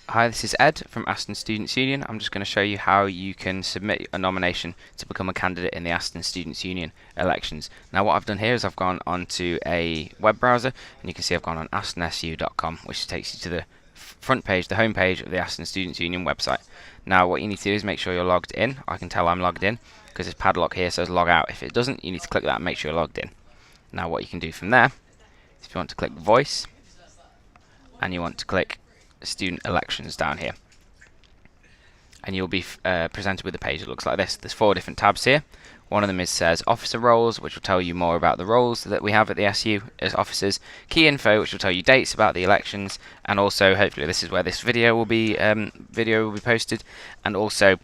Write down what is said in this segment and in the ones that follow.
Hi, this is Ed from Aston Students Union. I'm just going to show you how you can submit a nomination to become a candidate in the Aston Students Union elections. Now what I've done here is I've gone onto a web browser and you can see I've gone on astonsu.com, which takes you to the front page, the home page of the Aston Students Union website. Now what you need to do is make sure you're logged in. I can tell I'm logged in because this padlock here says log out. If it doesn't, you need to click that and make sure you're logged in. Now what you can do from there is if you want to click voice and you want to click student elections down here, and you'll be presented with a page that looks like this. There's 4 different tabs here. One of them says officer roles, which will tell you more about the roles that we have at the SU as officers, key info, which will tell you dates about the elections, and also hopefully this is where this video will be posted, and also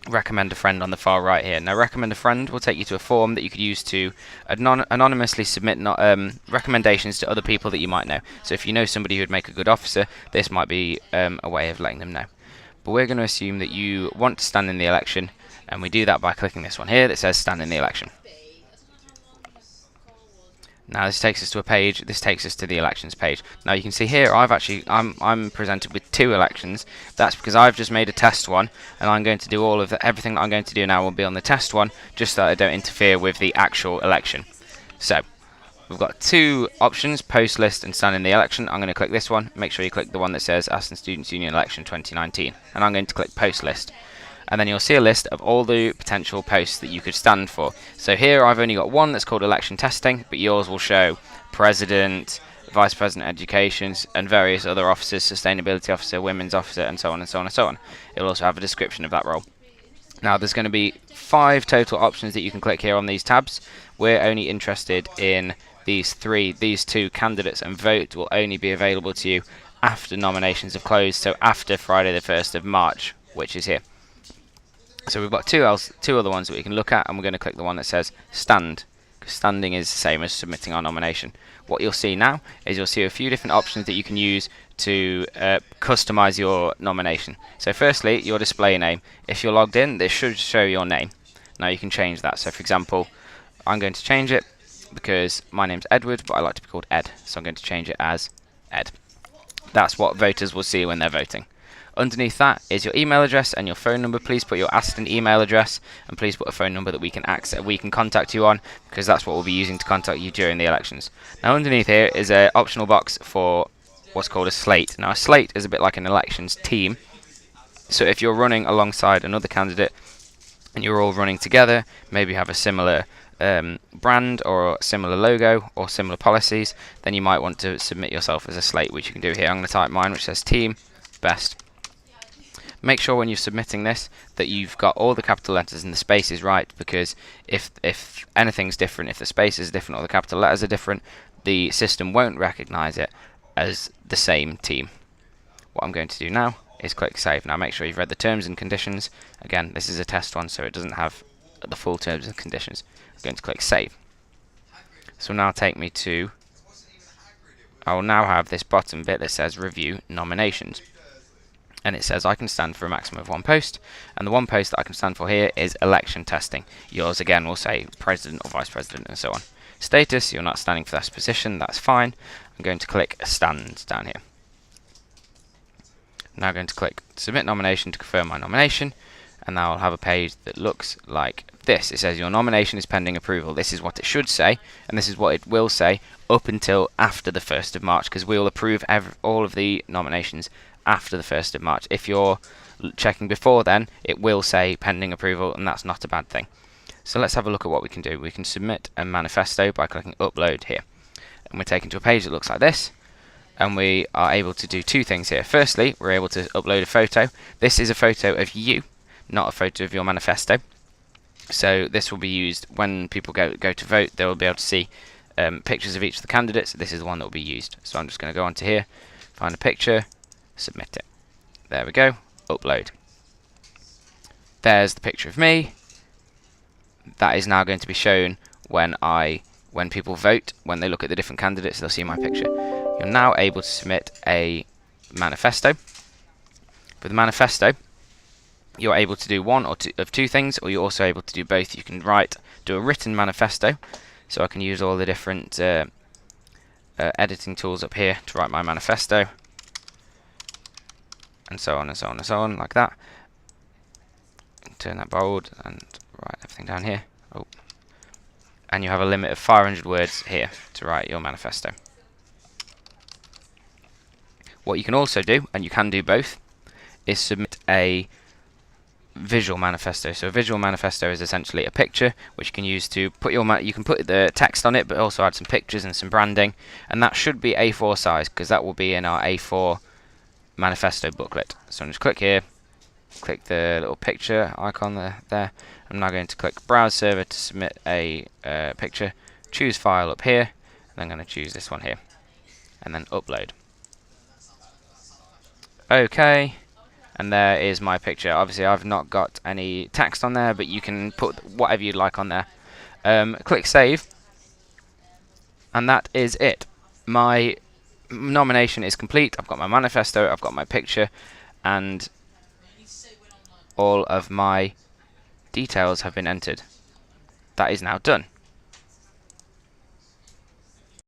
recommend a friend on the far right here. Now recommend a friend will take you to a form that you could use to anonymously submit recommendations to other people that you might know. So if you know somebody who would make a good officer, this might be a way of letting them know. But we're going to assume that you want to stand in the election, and we do that by clicking this one here that says stand in the election. Now this takes us to a page. This takes us to the elections page. Now you can see here I'm presented with 2 elections. That's because I've just made a test one, and I'm going to do everything that I'm going to do now will be on the test one, just so that I don't interfere with the actual election. So we've got 2 options: post list and stand in the election. I'm going to click this one. Make sure you click the one that says Aston Students Union Election 2019, and I'm going to click post list. And then you'll see a list of all the potential posts that you could stand for. So here I've only got one that's called election testing, but yours will show president, vice president education, and various other officers: sustainability officer, women's officer, and so on and so on and so on. It'll also have a description of that role. Now there's going to be 5 total options that you can click here on these tabs. We're only interested in these 2 candidates, and vote will only be available to you after nominations have closed, so after Friday the 1st of March, which is here. So we've got 2 other ones that we can look at, and we're going to click the one that says stand, because standing is the same as submitting our nomination. What you'll see now is you'll see a few different options that you can use to customize your nomination. So firstly, your display name. If you're logged in, this should show your name. Now you can change that. So for example, I'm going to change it because my name's Edward, but I like to be called Ed, so I'm going to change it as Ed. That's what voters will see when they're voting. Underneath that is your email address and your phone number. Please put your Aston email address, and please put a phone number that we can contact you on, because that's what we'll be using to contact you during the elections. Now underneath here is an optional box for what's called a slate. Now a slate is a bit like an elections team. So if you're running alongside another candidate and you're all running together, maybe you have a similar brand or similar logo or similar policies, then you might want to submit yourself as a slate, which you can do here. I'm going to type mine, which says team best. Make sure when you're submitting this that you've got all the capital letters and the spaces right, because if anything's different, if the space is different or the capital letters are different, the system won't recognize it as the same team. What I'm going to do now is click save. Now make sure you've read the terms and conditions. Again, this is a test one, so it doesn't have the full terms and conditions. I'm going to click save. This will now take me to, I will now have this bottom bit that says review nominations. And it says I can stand for a maximum of 1 post, and the 1 post that I can stand for here is election testing. Yours again will say president or vice president and so on. Status, you're not standing for that position, that's fine. I'm going to click stand down here. I'm now going to click submit nomination to confirm my nomination, and now I'll have a page that looks like this. It says your nomination is pending approval. This is what it should say, and this is what it will say up until after the 1st of March, because we'll approve all of the nominations after the 1st of March. If you're checking before then, it will say pending approval, and that's not a bad thing. So let's have a look at what we can do. We can submit a manifesto by clicking upload here, and we're taken to a page that looks like this, and we are able to do 2 things here. Firstly, we're able to upload a photo. This is a photo of you, not a photo of your manifesto. So this will be used when people go to vote. They will be able to see pictures of each of the candidates. This is the one that will be used. So I'm just going to go onto here, find a picture, submit it. There we go. Upload. There's the picture of me. That is now going to be shown when people vote. When they look at the different candidates, they'll see my picture. You're now able to submit a manifesto. For the manifesto, you're able to do one or two things, or you're also able to do both. You can do a written manifesto, so I can use all the different editing tools up here to write my manifesto. and so on and so on and so on, like that. Turn that bold and write everything down here. Oh. And you have a limit of 500 words here to write your manifesto. What you can also do, and you can do both, is submit a visual manifesto. So a visual manifesto is essentially a picture which you can use to put your you can put the text on it, but also add some pictures and some branding, and that should be A4 size because that will be in our A4 manifesto booklet. So I'm just click here, click the little picture icon there. I'm now going to click browse server to submit a picture, choose file up here, and I'm going to choose this one here, and then upload. Okay. And there is my picture. Obviously I've not got any text on there, but you can put whatever you'd like on there. Click save, and that is it. My nomination is complete. I've got my manifesto, I've got my picture, and all of my details have been entered. That is now done.